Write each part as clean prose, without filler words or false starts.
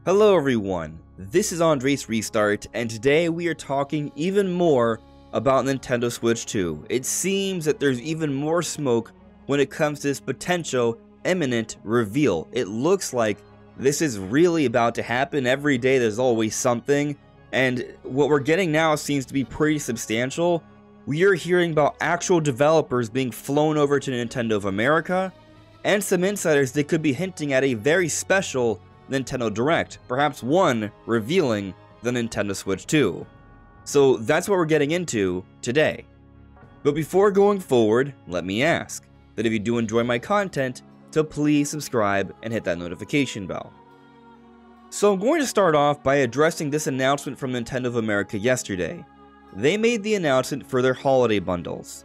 Hello everyone, this is AndresRestart, and today we are talking even more about Nintendo Switch 2. It seems that there's even more smoke when it comes to this potential imminent reveal. It looks like this is really about to happen. Every day there's always something, and what we're getting now seems to be pretty substantial. We are hearing about actual developers being flown over to Nintendo of America, and some insiders that could be hinting at a very special Nintendo Direct, perhaps one revealing the Nintendo Switch 2. So that's what we're getting into today. But before going forward, let me ask that if you do enjoy my content, to please subscribe and hit that notification bell. So I'm going to start off by addressing this announcement from Nintendo of America yesterday. They made the announcement for their holiday bundles.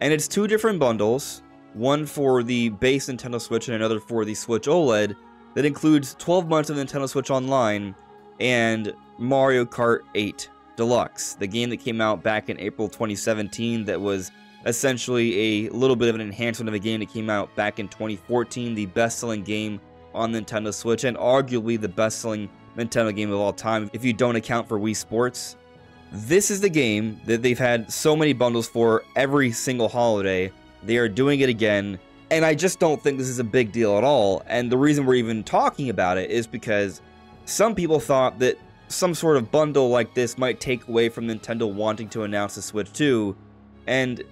And it's two different bundles, one for the base Nintendo Switch and another for the Switch OLED, that includes 12 months of Nintendo Switch Online and Mario Kart 8 Deluxe, the game that came out back in April 2017 that was essentially a little bit of an enhancement of a game that came out back in 2014, the best-selling game on Nintendo Switch, and arguably the best-selling Nintendo game of all time if you don't account for Wii Sports. This is the game that they've had so many bundles for every single holiday. They are doing it again. And I just don't think this is a big deal at all, and the reason we're even talking about it is because some people thought that some sort of bundle like this might take away from Nintendo wanting to announce the Switch 2, and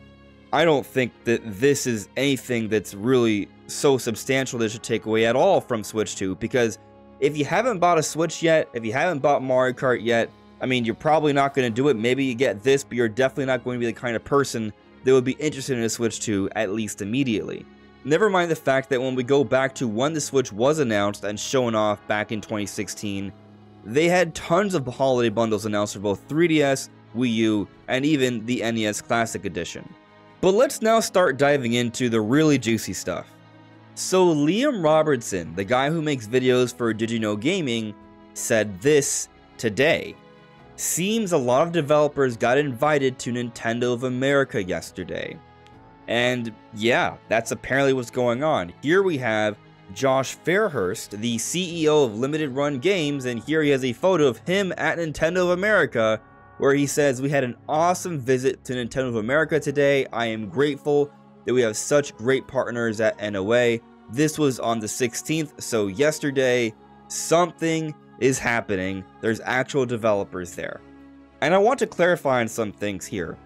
I don't think that this is anything that's really so substantial that it should take away at all from Switch 2, because if you haven't bought a Switch yet, if you haven't bought Mario Kart yet, I mean, you're probably not going to do it. Maybe you get this, but you're definitely not going to be the kind of person that would be interested in a Switch 2, at least immediately. Never mind the fact that when we go back to when the Switch was announced and shown off back in 2016, they had tons of holiday bundles announced for both 3DS, Wii U, and even the NES Classic Edition. But let's now start diving into the really juicy stuff. So Liam Robertson, the guy who makes videos for Did You Know Gaming, said this today. Seems a lot of developers got invited to Nintendo of America yesterday. And yeah, that's apparently what's going on. Here we have Josh Fairhurst, the CEO of Limited Run Games, and here he has a photo of him at Nintendo of America, where he says, "We had an awesome visit to Nintendo of America today. I am grateful that we have such great partners at NOA. This was on the 16th, so yesterday, something is happening. There's actual developers there." And I want to clarify on some things here.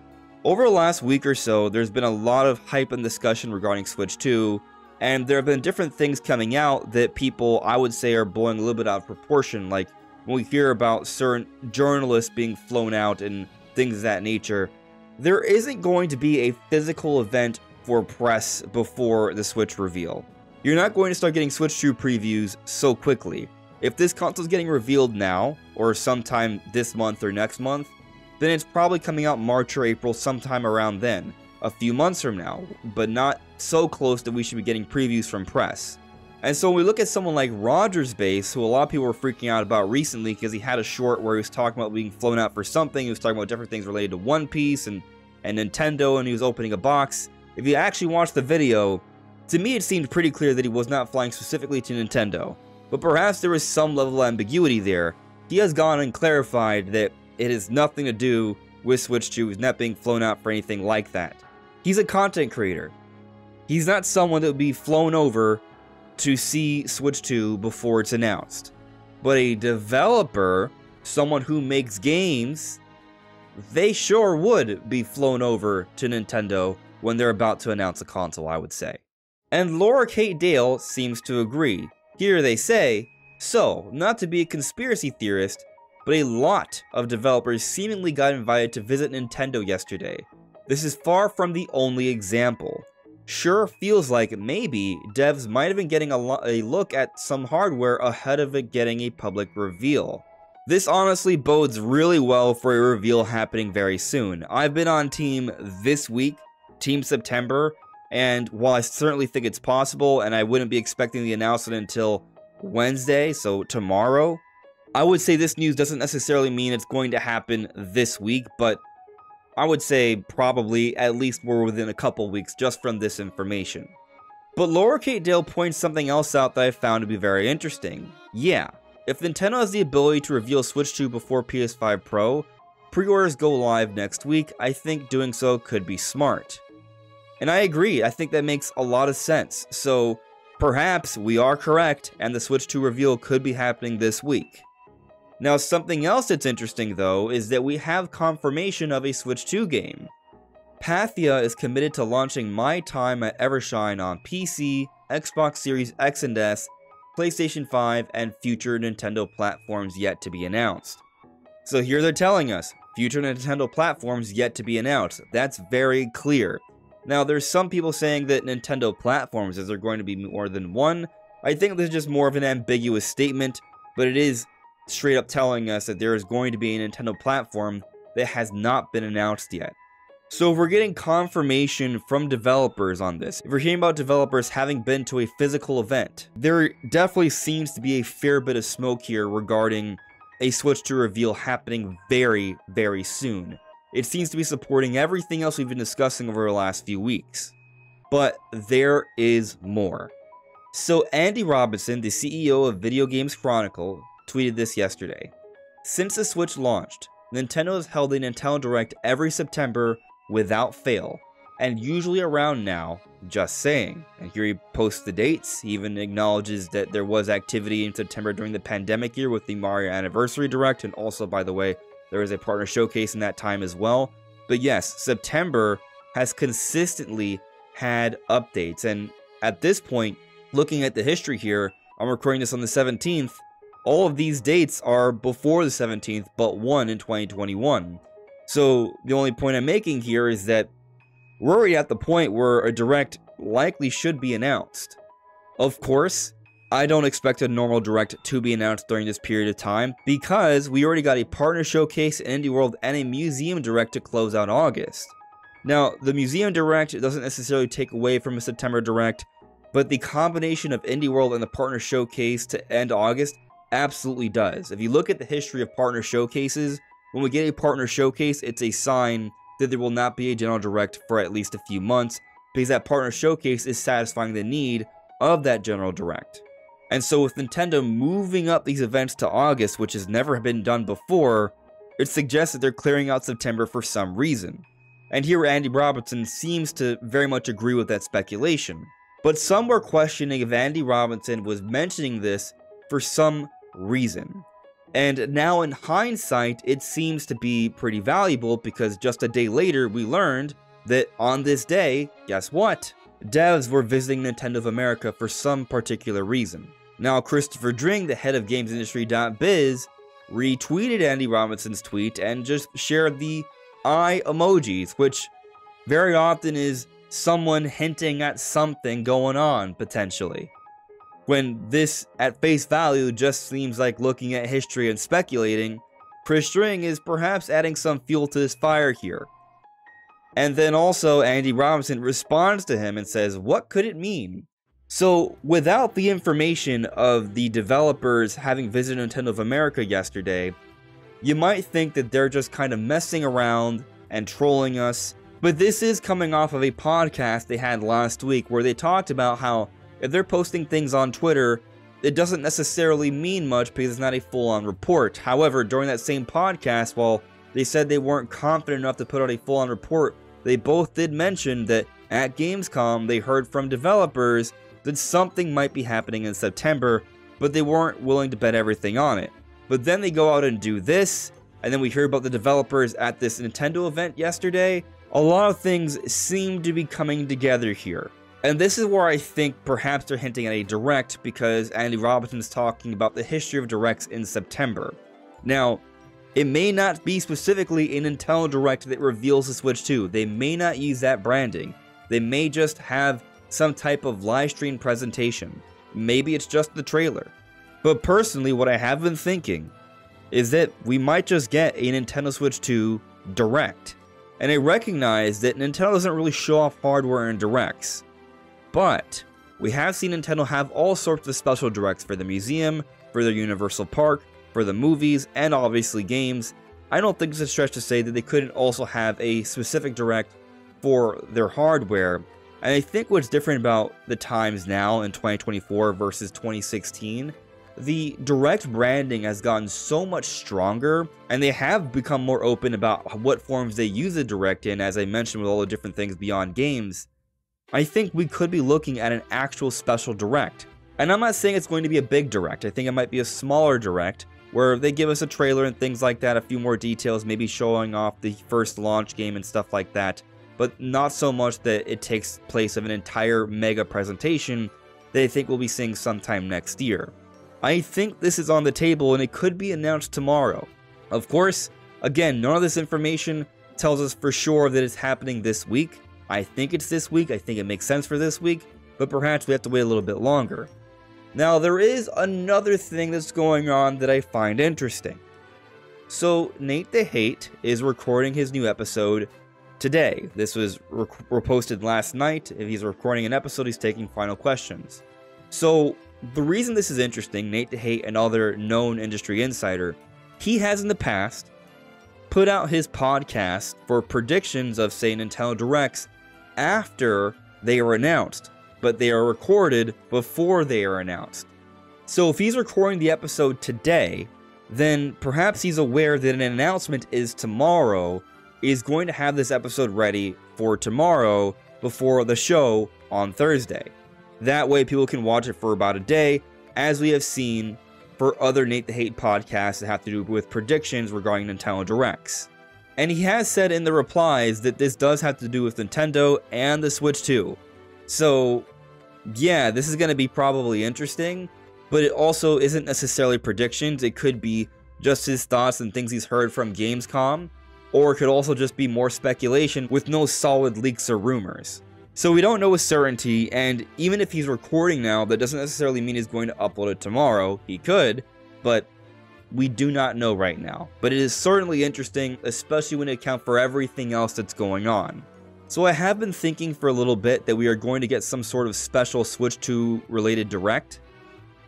Over the last week or so, there's been a lot of hype and discussion regarding Switch 2, and there have been different things coming out that people, I would say, are blowing a little bit out of proportion, like when we hear about certain journalists being flown out and things of that nature. There isn't going to be a physical event for press before the Switch reveal. You're not going to start getting Switch 2 previews so quickly. If this console is getting revealed now, or sometime this month or next month, then it's probably coming out March or April, sometime around then, a few months from now, but not so close that we should be getting previews from press. And so when we look at someone like Roger's Base, who a lot of people were freaking out about recently because he had a short where he was talking about being flown out for something, he was talking about different things related to One Piece and Nintendo, and he was opening a box. If you actually watch the video, to me it seemed pretty clear that he was not flying specifically to Nintendo, but perhaps there was some level of ambiguity there. He has gone and clarified that it has nothing to do with Switch 2. He's not being flown out for anything like that. He's a content creator. He's not someone that would be flown over to see Switch 2 before it's announced. But a developer, someone who makes games, they sure would be flown over to Nintendo when they're about to announce a console, I would say. And Laura Kate Dale seems to agree. Here they say, so, not to be a conspiracy theorist, but a lot of developers seemingly got invited to visit Nintendo yesterday. This is far from the only example. Sure feels like maybe devs might have been getting a look at some hardware ahead of it getting a public reveal. This honestly bodes really well for a reveal happening very soon. I've been on Team this week, Team September, and while I certainly think it's possible, and I wouldn't be expecting the announcement until Wednesday, so tomorrow, I would say this news doesn't necessarily mean it's going to happen this week, but I would say probably at least we're within a couple weeks just from this information. But Laura Kate Dale points something else out that I found to be very interesting. Yeah, if Nintendo has the ability to reveal Switch 2 before PS5 Pro, pre-orders go live next week, I think doing so could be smart. And I agree, I think that makes a lot of sense. So perhaps we are correct and the Switch 2 reveal could be happening this week. Now, something else that's interesting though is that we have confirmation of a Switch 2 game. Pathia is committed to launching My Time at Evershine on PC, Xbox Series X and S, PlayStation 5, and future Nintendo platforms yet to be announced. So here they're telling us, future Nintendo platforms yet to be announced. That's very clear. Now, there's some people saying that Nintendo platforms, is there going to be more than one? I think this is just more of an ambiguous statement, but it is straight up telling us that there is going to be a Nintendo platform that has not been announced yet. So if we're getting confirmation from developers on this, if we're hearing about developers having been to a physical event, there definitely seems to be a fair bit of smoke here regarding a Switch 2 reveal happening very, very soon. It seems to be supporting everything else we've been discussing over the last few weeks. But there is more. So Andy Robinson, the CEO of Video Games Chronicles, tweeted this yesterday. Since the Switch launched, Nintendo has held a Nintendo Direct every September without fail, and usually around now, just saying. And here he posts the dates. He even acknowledges that there was activity in September during the pandemic year with the Mario Anniversary Direct, and also, by the way, there was a partner showcase in that time as well. But yes, September has consistently had updates, and at this point, looking at the history here, I'm recording this on the 17th, all of these dates are before the 17th, but one in 2021. So the only point I'm making here is that we're already at the point where a Direct likely should be announced. Of course, I don't expect a normal Direct to be announced during this period of time because we already got a partner showcase in Indie World and a museum Direct to close out August. Now, the museum Direct doesn't necessarily take away from a September Direct, but the combination of Indie World and the partner showcase to end August absolutely does. If you look at the history of partner showcases, when we get a partner showcase, it's a sign that there will not be a general Direct for at least a few months, because that partner showcase is satisfying the need of that general Direct. And so with Nintendo moving up these events to August, which has never been done before, it suggests that they're clearing out September for some reason. And here Andy Robinson seems to very much agree with that speculation. But some were questioning if Andy Robinson was mentioning this for some reason. And now in hindsight, it seems to be pretty valuable because just a day later, we learned that on this day, guess what? Devs were visiting Nintendo of America for some particular reason. Now, Christopher Dring, the head of GamesIndustry.biz, retweeted Andy Robinson's tweet and just shared the eye emojis, which very often is someone hinting at something going on, potentially. When this, at face value, just seems like looking at history and speculating, Chris Dring is perhaps adding some fuel to this fire here. And then also, Andy Robinson responds to him and says, what could it mean? So, without the information of the developers having visited Nintendo of America yesterday, you might think that they're just kind of messing around and trolling us. But this is coming off of a podcast they had last week where they talked about how if they're posting things on Twitter, it doesn't necessarily mean much because it's not a full-on report. However, during that same podcast, while they said they weren't confident enough to put out a full-on report, they both did mention that at Gamescom, they heard from developers that something might be happening in September, but they weren't willing to bet everything on it. But then they go out and do this, and then we hear about the developers at this Nintendo event yesterday. A lot of things seem to be coming together here. And this is where I think perhaps they're hinting at a Direct because Andy Robinson's talking about the history of Directs in September. Now, it may not be specifically a Nintendo Direct that reveals the Switch 2. They may not use that branding. They may just have some type of live stream presentation. Maybe it's just the trailer. But personally, what I have been thinking is that we might just get a Nintendo Switch 2 Direct. And I recognize that Nintendo doesn't really show off hardware in Directs. But we have seen Nintendo have all sorts of special Directs for the museum, for their Universal Park, for the movies, and obviously games. I don't think it's a stretch to say that they couldn't also have a specific Direct for their hardware. And I think what's different about the times now in 2024 versus 2016 the direct branding has gotten so much stronger, and they have become more open about what forms they use the direct in, as I mentioned with all the different things beyond games. I think we could be looking at an actual special direct. And I'm not saying it's going to be a big direct. I think it might be a smaller direct, where they give us a trailer and things like that, a few more details, maybe showing off the first launch game and stuff like that, but not so much that it takes place of an entire mega presentation that I think we'll be seeing sometime next year. I think this is on the table and it could be announced tomorrow. Of course, again, none of this information tells us for sure that it's happening this week. I think it's this week, I think it makes sense for this week, but perhaps we have to wait a little bit longer. Now, there is another thing that's going on that I find interesting. So, Nate the Hate is recording his new episode today. This was posted last night. If he's recording an episode, he's taking final questions. So, the reason this is interesting, Nate the Hate, another known industry insider, he has in the past put out his podcast for predictions of, say, Nintendo Directs after they were announced, but they are recorded before they are announced. So if he's recording the episode today, then perhaps he's aware that an announcement is tomorrow, is going to have this episode ready for tomorrow before the show on Thursday. That way people can watch it for about a day, as we have seen for other Nate the Hate podcasts that have to do with predictions regarding Nintendo Directs. And he has said in the replies that this does have to do with Nintendo and the Switch 2. So, yeah, this is going to be probably interesting, but it also isn't necessarily predictions. It could be just his thoughts and things he's heard from Gamescom, or it could also just be more speculation with no solid leaks or rumors. So we don't know with certainty, and even if he's recording now, that doesn't necessarily mean he's going to upload it tomorrow. He could, but we do not know right now. But it is certainly interesting, especially when you account for everything else that's going on. So I have been thinking for a little bit that we are going to get some sort of special Switch 2 related direct.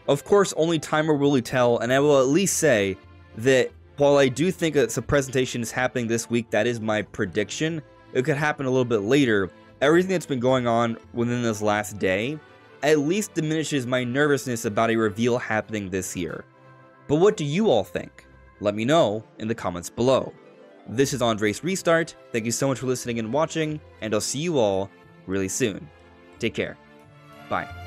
Of course, only time will really tell, and I will at least say that while I do think that some presentation is happening this week, that is my prediction, it could happen a little bit later. Everything that's been going on within this last day at least diminishes my nervousness about a reveal happening this year. But what do you all think? Let me know in the comments below. This is AndresRestart. Thank you so much for listening and watching, and I'll see you all really soon. Take care. Bye.